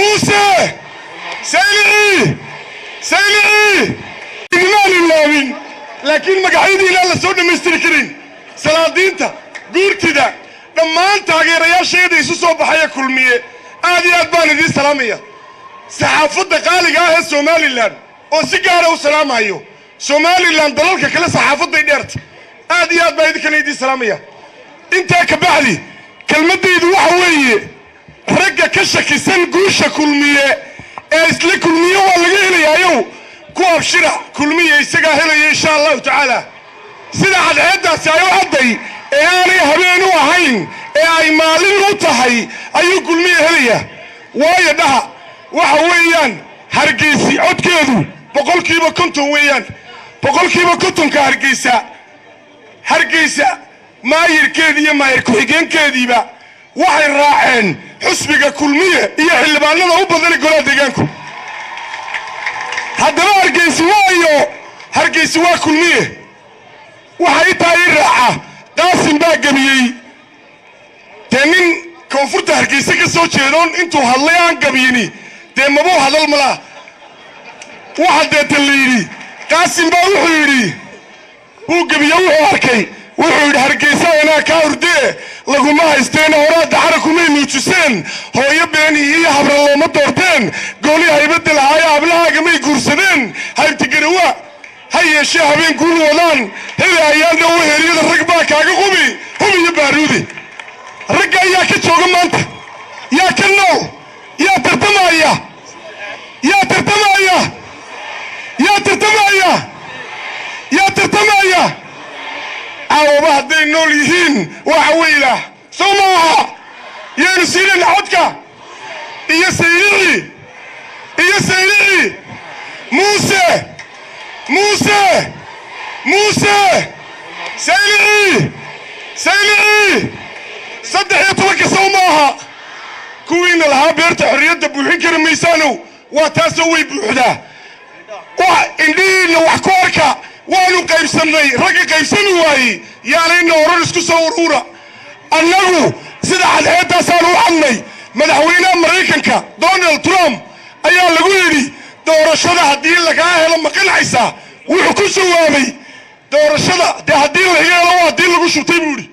موسى سيلعي إيمان الله لكن مقاعدي لا لسونا مستركرين سلادينتا قورتدا لما أنت غير شيء يسوع بحياة كل مية هذه أدبان دي سلامية صحافة قال جاه الصومالي لان وسجارة وسلام عليه صومالي لان ضلك كلا صحافة ديرت هذه أدبان دي سلامية أنت كبعلي كلمة دي وحوية رجع كشك سن جوشة كل مية إسلك كل مية ولا جيل يا يو كواب شرع كل مية يسجاهله إن شاء الله تعالى سيدا عد هذا سايو عدي يعني هبين وهين أي مالين وطهي أيو كل مية هلية وايا ده وحويان هرجيسي عد كذو بقول كيف كنتم ويان بقول كيف كنتم كهرجيسة هرجيسة ما يركدي ما يركوهين كذي بقى waxay raaceen xusbiga kulmiye iyo xildhibaanada u badan golaha deegaanku haddaba hargeysa waa kulmiye waxay tahay raaca qaasim baa gamiyey nin koonfurta hargeysa ka soo jeedoon intuu hadlay aan gamiyini dee mabuu hadal malaa waxa deetan la yidhi qaasim baa wuxuu yidhi uu gamiye wuxuu arkay wuxuu yidhi hargeysa anaa kaa hurdee laguma haysteen horaada xarakumay nuujiseen hooyo beeni iyo habra looma doorteen gooli haybadda lahaaya hablahaagamay guursadeen haybtigarawa ha yeeshee habeen guul wadaan heli ayaan dhow heryada rag baa kaaga qubi hum iyo baaruudi ragga ayaa ka jooga maanta yaa ka nool yaa tartamaya عاوبة هدين نول يهين وعويلة سماها يا نسيل العدكة يا سيلي موسى سيلي صدح يطلق سماها كوين لها بيرت حرية بوحين كرميسانو وتاسوي بوحدة وإندين وحكوركا waanu qaybsanay ragga qaybsan waayay yaalayna horan isku soo urura annagu sida xalheedaasaan u hadnay madaxweynaha Mareykanka Donald Trump ayaa lagu yidhi doorashada haddii laga helo ma qanacaysaa wuxuu ku jawaabay doorashada haddii la helo haddii lagu shubtay buuri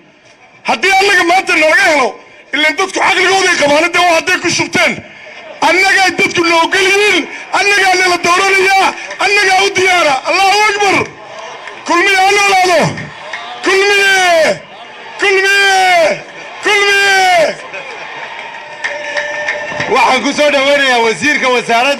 haddii annaga maanta laga helo ilaa dadku caqligooda qabaan waa hadday ku shubteen annaga dadku loo geliyin annaga la dooranaya annaga u diyaara Allahu akbar كل مية أنا لا كل مية واحد كسر دوري يا وزير كوزارة